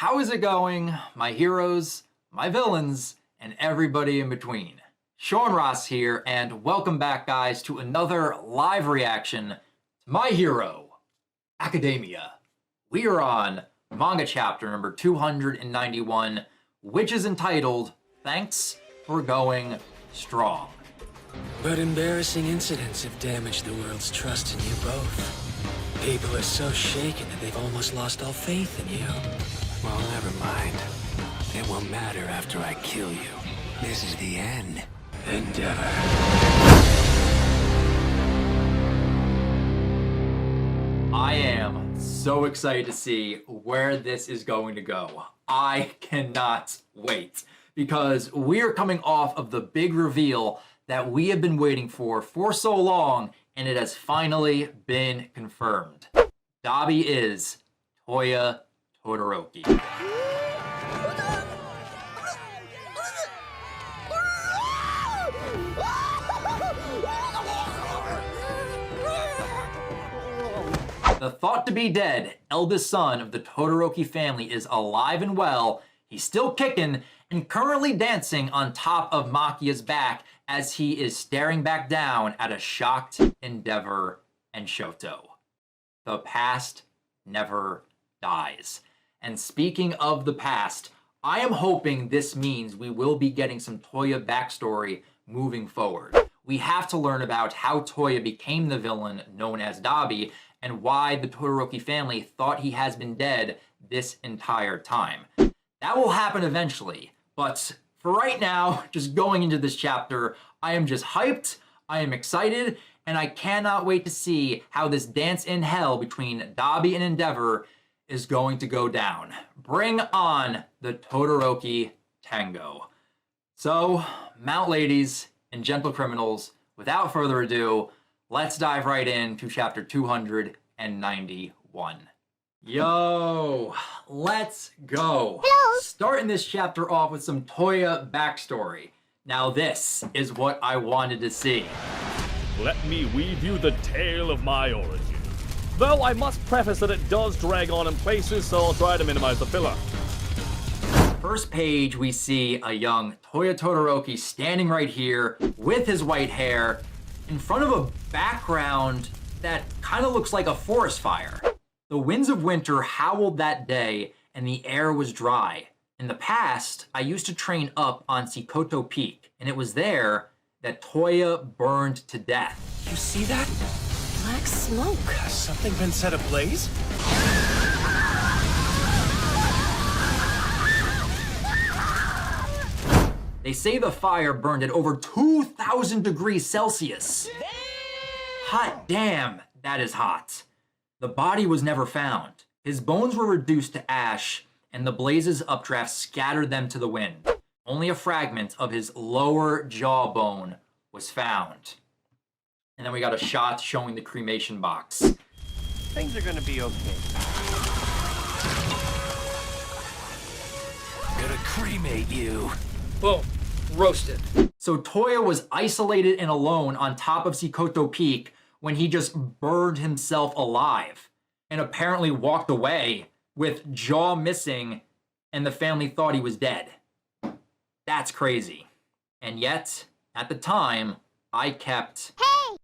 How is it going, my heroes, my villains, and everybody in between? Sean Ross here, and welcome back, guys, to another live reaction to My Hero Academia. We are on manga chapter number 291, which is entitled, Thanks for Going Strong. But embarrassing incidents have damaged the world's trust in you both. People are so shaken that they've almost lost all faith in you. Well, never mind. It won't matter after I kill you. This is the end. Endeavor. I am so excited to see where this is going to go. I cannot wait, because we are coming off of the big reveal that we have been waiting for so long, and it has finally been confirmed. Dabi is Toya Todoroki. The thought-to-be-dead eldest son of the Todoroki family is alive and well. He's still kicking and currently dancing on top of Makia's back as he is staring back down at a shocked Endeavor and Shoto. The past never dies. And speaking of the past, I am hoping this means we will be getting some Toya backstory moving forward. We have to learn about how Toya became the villain known as Dabi, and why the Todoroki family thought he has been dead this entire time. That will happen eventually, but for right now, just going into this chapter, I am just hyped, I am excited, and I cannot wait to see how this dance in hell between Dabi and Endeavor is going to go down. Bring on the Todoroki Tango. So, mount ladies and gentle criminals, without further ado, let's dive right into chapter 291. Yo, let's go. Hello. Starting this chapter off with some Toya backstory. Now this is what I wanted to see. Let me weave you the tale of my origin. Though I must preface that it does drag on in places, so I'll try to minimize the filler. First page, we see a young Toya Todoroki standing right here with his white hair in front of a background that kind of looks like a forest fire. The winds of winter howled that day and the air was dry. In the past, I used to train up on Sikoto Peak, and it was there that Toya burned to death. You see that? Black smoke. Has something been set ablaze? They say the fire burned at over 2,000 degrees Celsius. Hot damn, that is hot. The body was never found. His bones were reduced to ash, and the blaze's updraft scattered them to the wind. Only a fragment of his lower jawbone was found. And then we got a shot showing the cremation box. Things are gonna be okay. Gonna cremate you. Boom. Roasted. So Toya was isolated and alone on top of Sikoto Peak when he just burned himself alive and apparently walked away with jaw missing, and the family thought he was dead. That's crazy. And yet, at the time, I kept... Hey!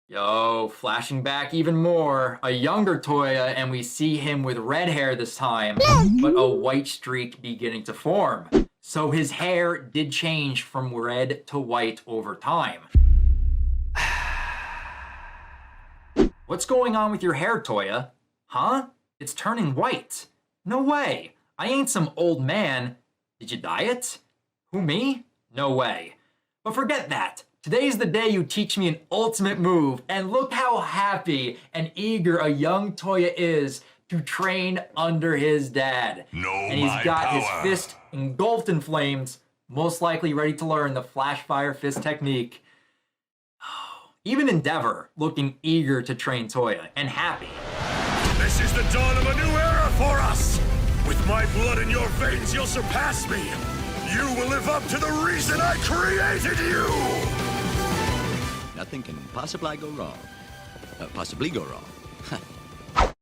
Yo, flashing back even more, a younger Toya, and we see him with red hair this time, but a white streak beginning to form. So his hair did change from red to white over time. What's going on with your hair, Toya? Huh? It's turning white. No way. I ain't some old man. Did you dye it? Who, me? No way. But forget that. Today's the day you teach me an ultimate move, and look how happy and eager a young Toya is to train under his dad. And he's got his fist engulfed in flames, most likely ready to learn the Flashfire Fist technique. Even Endeavor looking eager to train Toya, and happy. This is the dawn of a new era for us! With my blood in your veins, you'll surpass me! You will live up to the reason I created you! Nothing can possibly go wrong.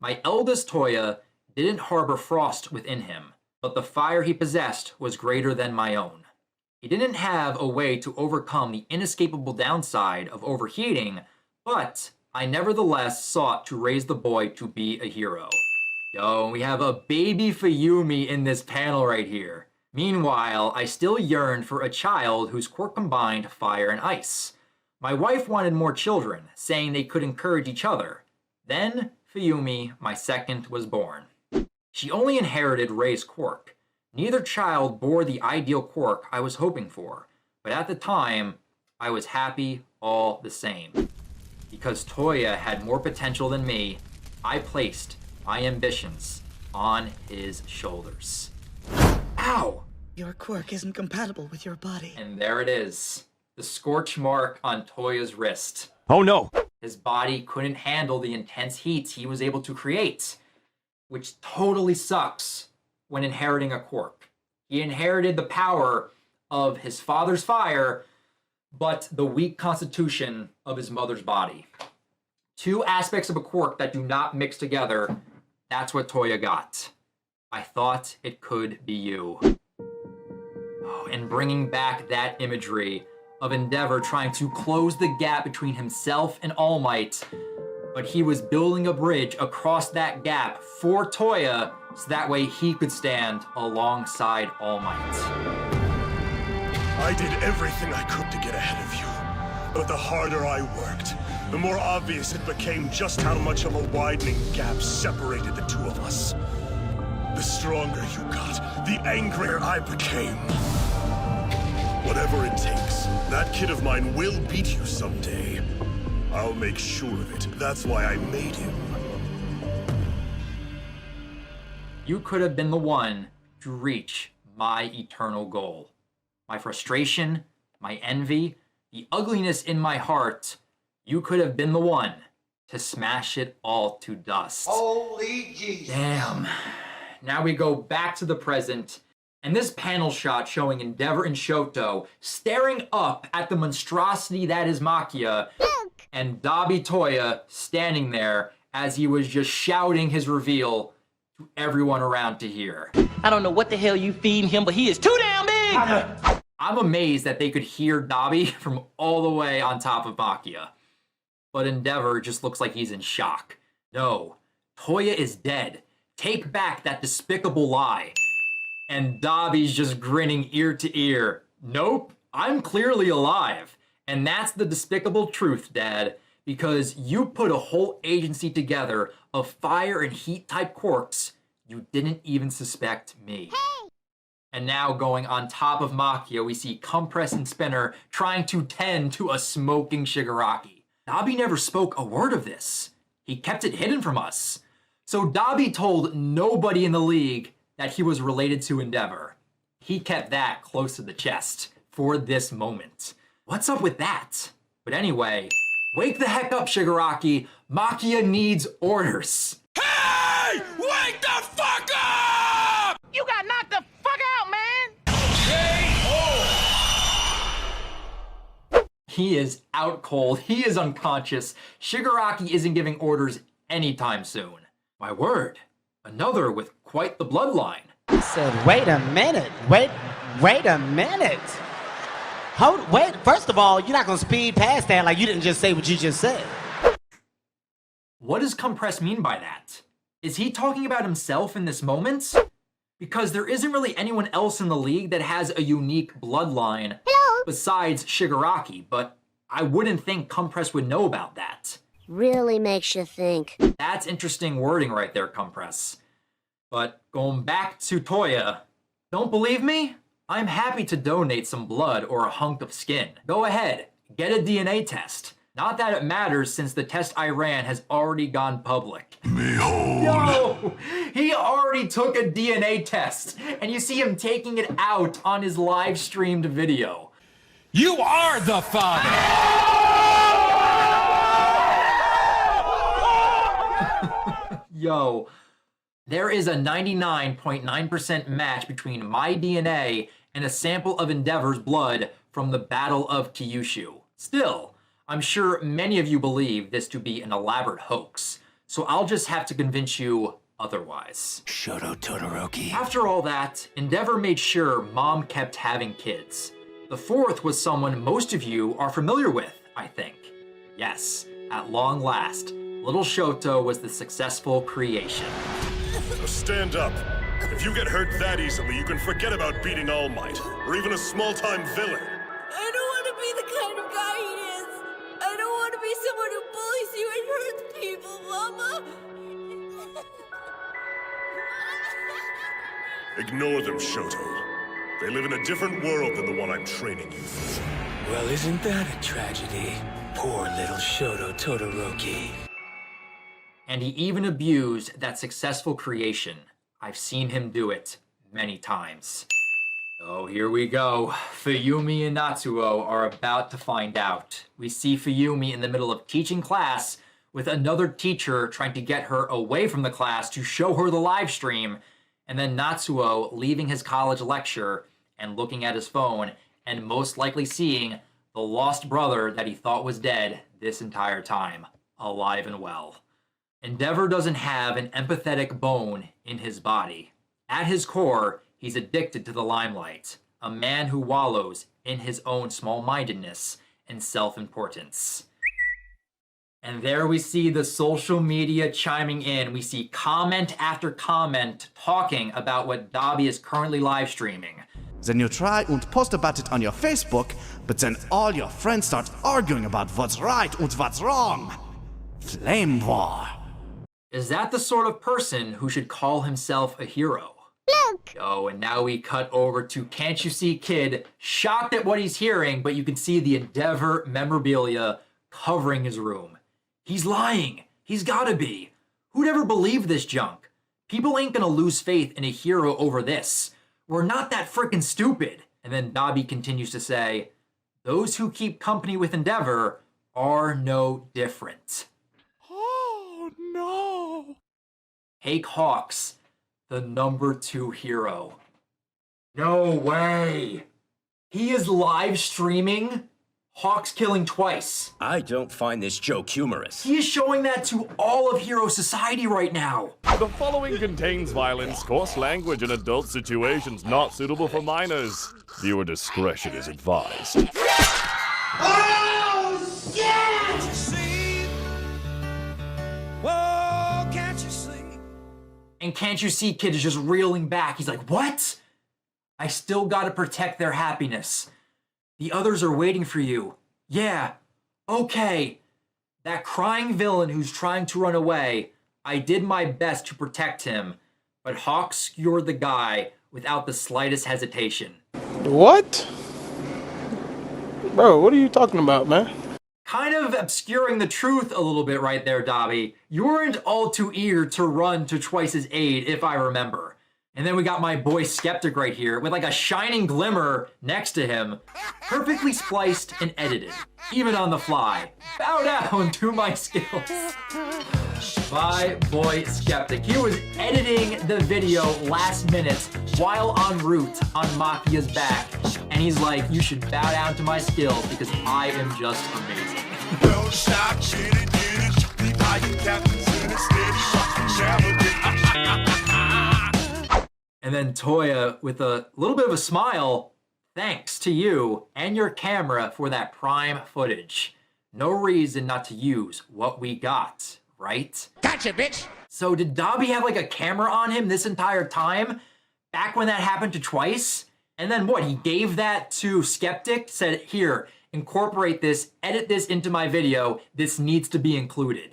My eldest Toya didn't harbor frost within him, but the fire he possessed was greater than my own. He didn't have a way to overcome the inescapable downside of overheating, but I nevertheless sought to raise the boy to be a hero. Yo, we have a baby Fuyumi in this panel right here. Meanwhile, I still yearned for a child whose quirk combined fire and ice. My wife wanted more children, saying they could encourage each other. Then, Fuyumi, my second, was born. She only inherited Rei's quirk. Neither child bore the ideal quirk I was hoping for, but at the time, I was happy all the same. Because Toya had more potential than me, I placed my ambitions on his shoulders. Ow! Your quirk isn't compatible with your body. And there it is. The scorch mark on Toya's wrist. Oh no! His body couldn't handle the intense heat he was able to create, which totally sucks when inheriting a quirk. He inherited the power of his father's fire, but the weak constitution of his mother's body. Two aspects of a quirk that do not mix together. That's what Toya got. I thought it could be you. Oh, and bringing back that imagery of Endeavor trying to close the gap between himself and All Might, but he was building a bridge across that gap for Toya so that way he could stand alongside All Might. I did everything I could to get ahead of you, but the harder I worked, the more obvious it became just how much of a widening gap separated the two of us. The stronger you got, the angrier I became. Whatever it takes, that kid of mine will beat you someday. I'll make sure of it. That's why I made him. You could have been the one to reach my eternal goal. My frustration, my envy, the ugliness in my heart, you could have been the one to smash it all to dust. Holy Jesus. Damn. Now we go back to the present, and this panel shot showing Endeavor and Shoto staring up at the monstrosity that is Makia, and Dabi Toya standing there as he was just shouting his reveal to everyone around to hear. I don't know what the hell you feeding him, but he is too damn big! I'm amazed that they could hear Dabi from all the way on top of Makia. But Endeavor just looks like he's in shock. No, Toya is dead. Take back that despicable lie. And Dabi's just grinning ear to ear. Nope, I'm clearly alive. And that's the despicable truth, Dad. Because you put a whole agency together of fire and heat type quirks. You didn't even suspect me. Hey! And now going on top of Makia, we see Compress and Spinner trying to tend to a smoking Shigaraki. Dabi never spoke a word of this. He kept it hidden from us. So Dabi told nobody in the league that he was related to Endeavor. He kept that close to the chest for this moment. What's up with that? But anyway, wake the heck up, Shigaraki. Makia needs orders. Hey! Wake the fuck up! You got knocked the fuck out, man! He is out cold. He is unconscious. Shigaraki isn't giving orders anytime soon. My word, another with quite the bloodline. He said, wait a minute, wait a minute. Wait, first of all, you're not gonna speed past that like you didn't just say what you just said. What does Compress mean by that? Is he talking about himself in this moment? Because there isn't really anyone else in the league that has a unique bloodline besides Shigaraki, but I wouldn't think Compress would know about that. Really makes you think. That's interesting wording right there, Compress. But going back to Toya, don't believe me? I'm happy to donate some blood or a hunk of skin. Go ahead, get a DNA test. Not that it matters since the test I ran has already gone public. Behold! Yo! He already took a DNA test, and you see him taking it out on his live streamed video. You are the father! Yo, there is a 99.9% match between my DNA and a sample of Endeavor's blood from the Battle of Kyushu. Still, I'm sure many of you believe this to be an elaborate hoax, so I'll just have to convince you otherwise. Shoto Todoroki. After all that, Endeavor made sure Mom kept having kids. The fourth was someone most of you are familiar with, I think. Yes, at long last, little Shoto was the successful creation. Now stand up. If you get hurt that easily, you can forget about beating All Might, or even a small-time villain. I don't want to be the kind of guy he is. I don't want to be someone who bullies you and hurts people, Mama. Ignore them, Shoto. They live in a different world than the one I'm training you for. Well, isn't that a tragedy? Poor little Shoto Todoroki. And he even abused that successful creation. I've seen him do it many times. Oh, here we go. Fuyumi and Natsuo are about to find out. We see Fuyumi in the middle of teaching class with another teacher trying to get her away from the class to show her the live stream, and then Natsuo leaving his college lecture and looking at his phone and most likely seeing the lost brother that he thought was dead this entire time, alive and well. Endeavor doesn't have an empathetic bone in his body. At his core, he's addicted to the limelight, a man who wallows in his own small-mindedness and self-importance. And there we see the social media chiming in. We see comment after comment talking about what Dabi is currently live streaming. Then you try and post about it on your Facebook, but then all your friends start arguing about what's right and what's wrong. Flame war. Is that the sort of person who should call himself a hero? Look! Oh, and now we cut over to Can't You See Kid, shocked at what he's hearing, but you can see the Endeavor memorabilia covering his room. He's lying. He's gotta be. Who'd ever believe this junk? People ain't gonna lose faith in a hero over this. We're not that frickin' stupid. And then Dabi continues to say, those who keep company with Endeavor are no different. Oh, no. Take Hawks, the #2 hero. No way. He is live streaming Hawks killing twice. I don't find this joke humorous. He is showing that to all of Hero Society right now. The following contains violence, coarse language, and adult situations not suitable for minors. Viewer discretion is advised. Oh, shit! Whoa, can't you see? And Can't You See Kid is just reeling back. He's like, what? I still gotta protect their happiness. The others are waiting for you. Yeah, okay. That crying villain who's trying to run away, I did my best to protect him, but Hawks skewered the guy without the slightest hesitation. What? Bro, what are you talking about, man? Kind of obscuring the truth a little bit right there, Dabi. You weren't all too eager to run to Twice's aid, if I remember. And then we got my boy Skeptic right here with like a shining glimmer next to him. Perfectly spliced and edited, even on the fly. Bow down to my skills. My boy Skeptic. He was editing the video last minute while en route on Makia's back. And he's like, you should bow down to my skills because I am just amazing. Don't stop, get it. Are you captains in a steady And then Toya with a little bit of a smile, thanks to you and your camera for that prime footage. No reason not to use what we got, right? Gotcha, bitch! So did Dabi have like a camera on him this entire time? Back when that happened to Twice? And then what, he gave that to Skeptic? Said, here, incorporate this, edit this into my video, this needs to be included.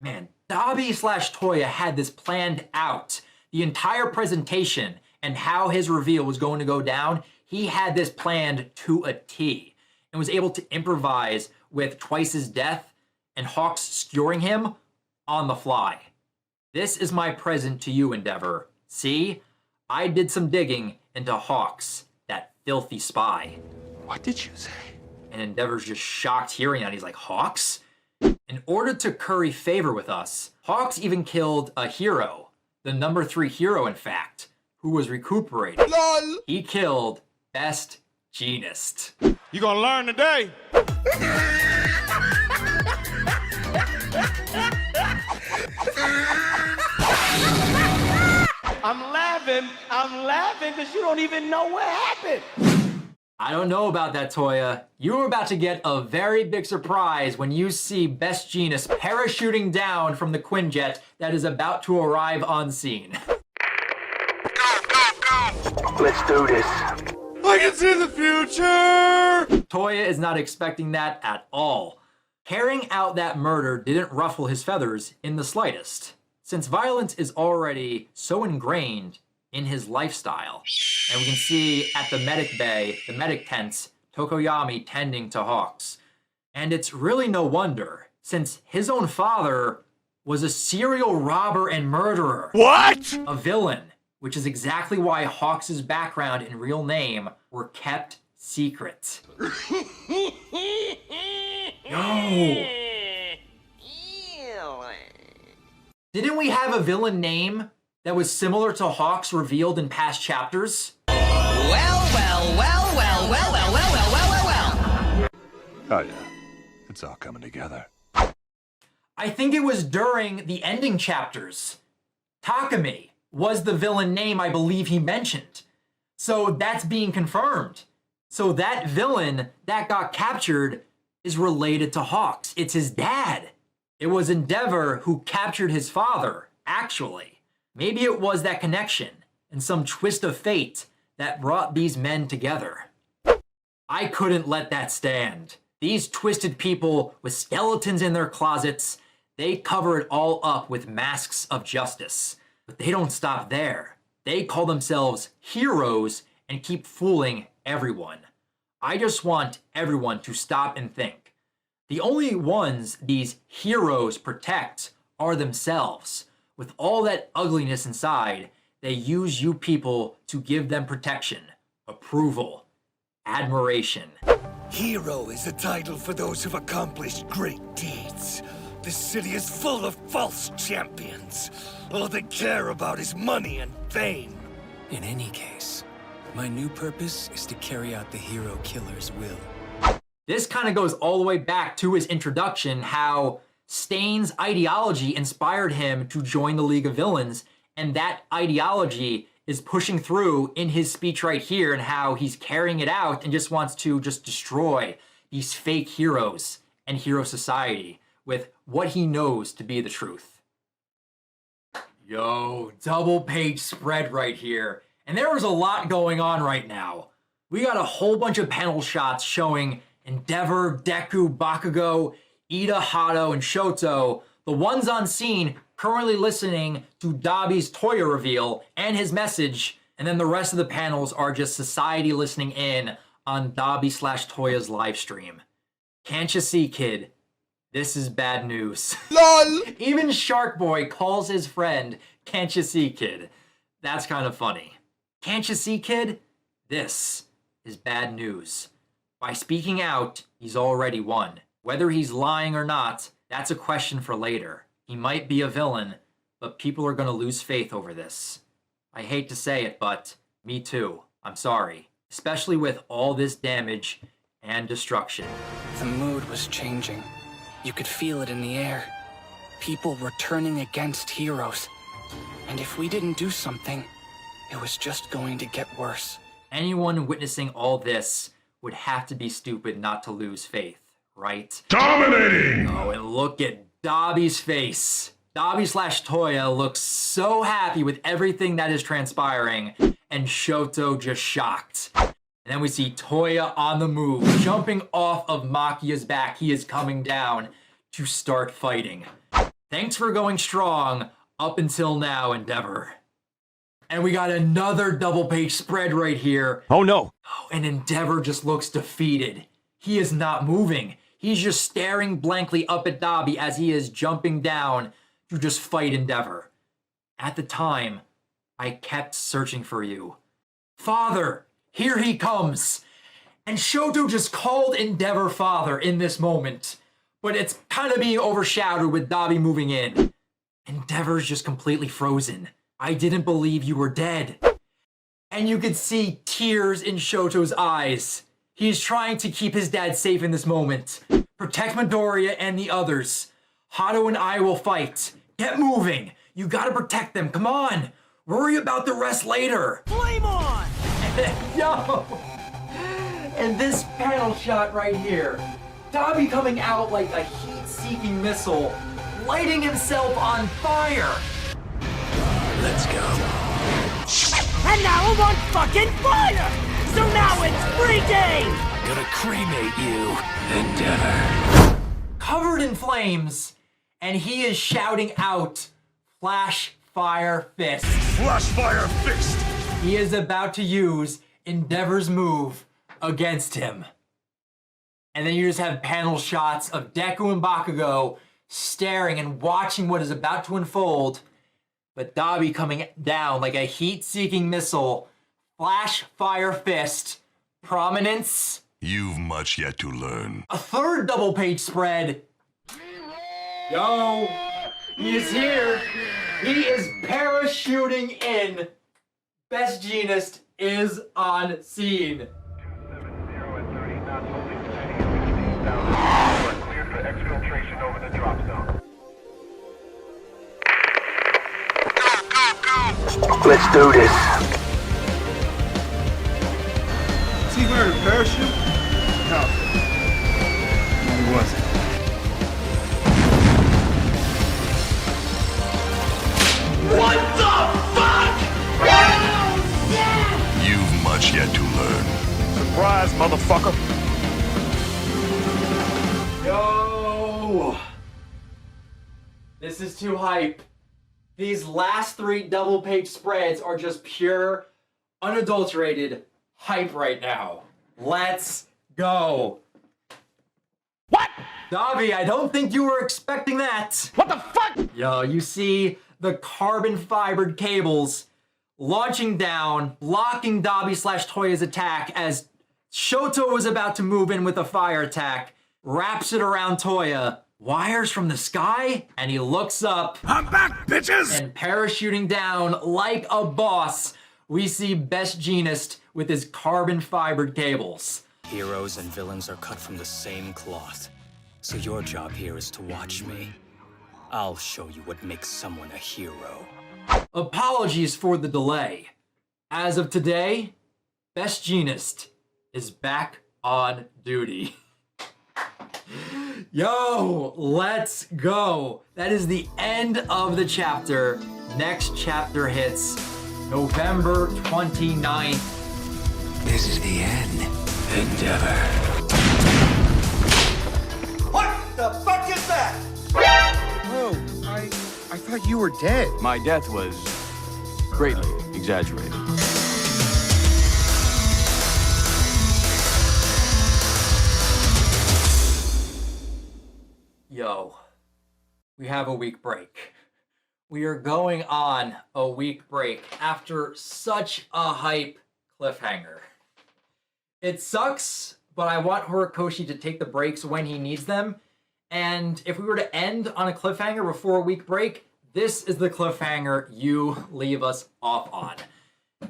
Man, Dabi/Toya had this planned out. The entire presentation and how his reveal was going to go down, he had this planned to a T and was able to improvise with Twice's death and Hawks skewering him on the fly. This is my present to you, Endeavor. See, I did some digging into Hawks, that filthy spy. What did you say? And Endeavor's just shocked hearing that. He's like, Hawks? In order to curry favor with us, Hawks even killed a hero. The #3 hero, in fact, who was recuperating. LOL. He killed Best Jeanist. You gonna learn today. laughing because you don't even know what happened. I don't know about that, Toya. You're about to get a very big surprise when you see Best Jeanist parachuting down from the Quinjet that is about to arrive on scene. Let's do this. I can see the future! Toya is not expecting that at all. Carrying out that murder didn't ruffle his feathers in the slightest, since violence is already so ingrained in his lifestyle. And we can see at the medic bay, the medic tents, Tokoyami tending to Hawks. And it's really no wonder, since his own father was a serial robber and murderer. What? A villain, which is exactly why Hawks' background and real name were kept secret. No! Didn't we have a villain name that was similar to Hawks revealed in past chapters? Oh yeah, it's all coming together. I think it was during the ending chapters. Takumi was the villain name I believe he mentioned. So that's being confirmed. So that villain that got captured is related to Hawks. It's his dad. It was Endeavor who captured his father, actually. Maybe it was that connection and some twist of fate that brought these men together. I couldn't let that stand. These twisted people with skeletons in their closets, they cover it all up with masks of justice. But they don't stop there. They call themselves heroes and keep fooling everyone. I just want everyone to stop and think. The only ones these heroes protect are themselves. With all that ugliness inside, they use you people to give them protection, approval, admiration. Hero is a title for those who've accomplished great deeds. This city is full of false champions. All they care about is money and fame. In any case, my new purpose is to carry out the hero killer's will. This kind of goes all the way back to his introduction, how Stain's ideology inspired him to join the League of Villains, and that ideology is pushing through in his speech right here, and how he's carrying it out and just wants to just destroy these fake heroes and hero society with what he knows to be the truth. Yo, double page spread right here. And there is a lot going on right now. We got a whole bunch of panel shots showing Endeavor, Deku, Bakugo, Ida, Hato, and Shoto, the ones on scene currently listening to Dabi's Toya reveal and his message, and then the rest of the panels are just society listening in on Dabi/Toya's live stream. Can't you see, kid? This is bad news. LOL! Even Shark Boy calls his friend, can't you see, kid? That's kind of funny. Can't you see, kid? This is bad news. By speaking out, he's already won. Whether he's lying or not, that's a question for later. He might be a villain, but people are going to lose faith over this. I hate to say it, but me too. I'm sorry. Especially with all this damage and destruction. The mood was changing. You could feel it in the air. People were turning against heroes. And if we didn't do something, it was just going to get worse. Anyone witnessing all this would have to be stupid not to lose faith, right? Dominating! Oh, and look at Dabi's face. Dabi/Toya looks so happy with everything that is transpiring, and Shoto just shocked. And then we see Toya on the move, jumping off of Makia's back. He is coming down to start fighting. Thanks for going strong up until now, Endeavor. And we got another double page spread right here. Oh no! Oh, and Endeavor just looks defeated. He is not moving. He's just staring blankly up at Dabi as he is jumping down to just fight Endeavor. At the time, I kept searching for you. Father, here he comes. And Shoto just called Endeavor father in this moment. But it's kind of being overshadowed with Dabi moving in. Endeavor's just completely frozen. I didn't believe you were dead. And you could see tears in Shoto's eyes. He's trying to keep his dad safe in this moment. Protect Midoriya and the others. Hato and I will fight. Get moving. You gotta protect them. Come on. Worry about the rest later. Flame on! Yo! And this panel shot right here. Dabi coming out like a heat-seeking missile, lighting himself on fire. Let's go. And now I'm on fucking fire! So now it's free game! Gonna cremate you, Endeavor. Covered in flames, and he is shouting out, Flashfire Fist. Flashfire Fist! He is about to use Endeavor's move against him. And then you just have panel shots of Deku and Bakugo staring and watching what is about to unfold, but Dabi coming down like a heat-seeking missile. Flashfire Fist. Prominence. You've much yet to learn. A third double page spread. Yo, he is here. He is parachuting in. Best Jeanist is on scene. Let's do this. Is he wearing a parachute? No. No, he wasn't. What the fuck? You've much yet to learn. Surprise, motherfucker! Yo! This is too hype. These last three double page spreads are just pure, unadulterated hype right now. Let's go. What? Dabi, I don't think you were expecting that. What the fuck? Yo, you see the carbon fibered cables launching down, blocking Dabi/Toya's attack as Shoto was about to move in with a fire attack, wraps it around Toya. Wires from the sky, and he looks up. I'm back, bitches! And parachuting down like a boss, we see Best Jeanist with his carbon fibered cables. Heroes and villains are cut from the same cloth. So your job here is to watch me. I'll show you what makes someone a hero. Apologies for the delay. As of today, Best Jeanist is back on duty. Yo, let's go. That is the end of the chapter. Next chapter hits November 29th. This is the end, Endeavor. What the fuck is that? Oh, I thought you were dead. My death was greatly exaggerated. Yo, we have a week break. We are going on a week break after such a hype cliffhanger. It sucks, but I want Horikoshi to take the breaks when he needs them. And if we were to end on a cliffhanger before a week break, this is the cliffhanger you leave us off on.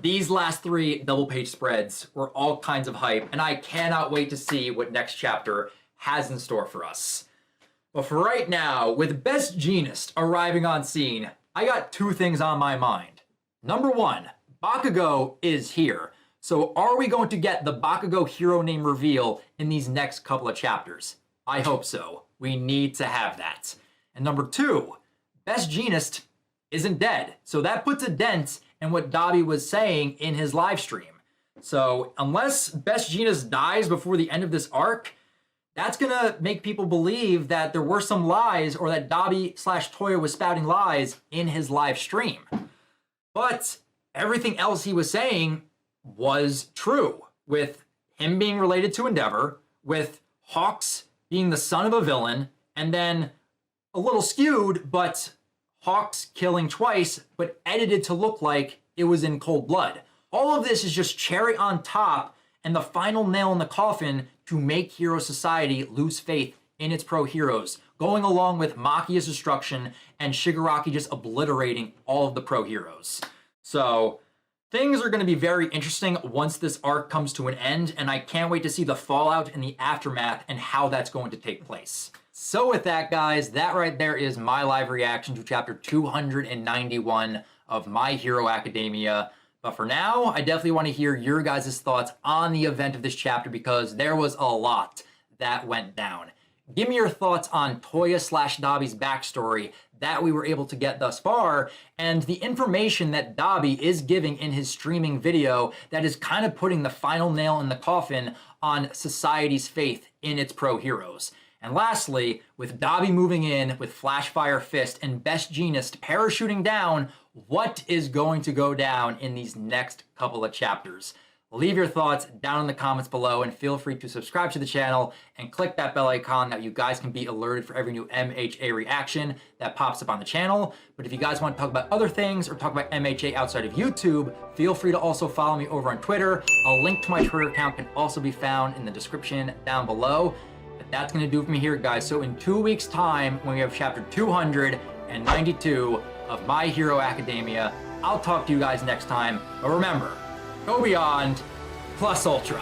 These last three double page spreads were all kinds of hype, and I cannot wait to see what next chapter has in store for us. But for right now, with Best Jeanist arriving on scene, I got two things on my mind. Number one, Bakugo is here. So are we going to get the Bakugo hero name reveal in these next couple of chapters? I hope so. We need to have that. And number two, Best Jeanist isn't dead. So that puts a dent in what Dabi was saying in his live stream. So unless Best Jeanist dies before the end of this arc, that's gonna make people believe that there were some lies or that Dabi/Toya was spouting lies in his live stream. But everything else he was saying was true, with him being related to Endeavor, with Hawks being the son of a villain, and then a little skewed, but Hawks killing twice, but edited to look like it was in cold blood. All of this is just cherry on top and the final nail in the coffin to make Hero Society lose faith in its pro-heroes, going along with Makia's destruction and Shigaraki just obliterating all of the pro-heroes. So things are going to be very interesting once this arc comes to an end, and I can't wait to see the fallout and the aftermath and how that's going to take place. So with that, guys, that right there is my live reaction to chapter 291 of My Hero Academia. But for now, I definitely want to hear your guys' thoughts on the event of this chapter because there was a lot that went down. Give me your thoughts on Toya / Dabi's backstory that we were able to get thus far, and the information that Dabi is giving in his streaming video that is kind of putting the final nail in the coffin on society's faith in its pro-heroes. And lastly, with Dabi moving in with Flashfire Fist and Best Jeanist parachuting down, what is going to go down in these next couple of chapters? Leave your thoughts down in the comments below and feel free to subscribe to the channel and click that bell icon that you guys can be alerted for every new MHA reaction that pops up on the channel. But if you guys want to talk about other things or talk about MHA outside of YouTube, feel free to also follow me over on Twitter. A link to my Twitter account can also be found in the description down below. But that's going to do it for me here, guys. So in 2 weeks' time, when we have chapter 292 of My Hero Academia, I'll talk to you guys next time. But remember, go beyond, plus ultra.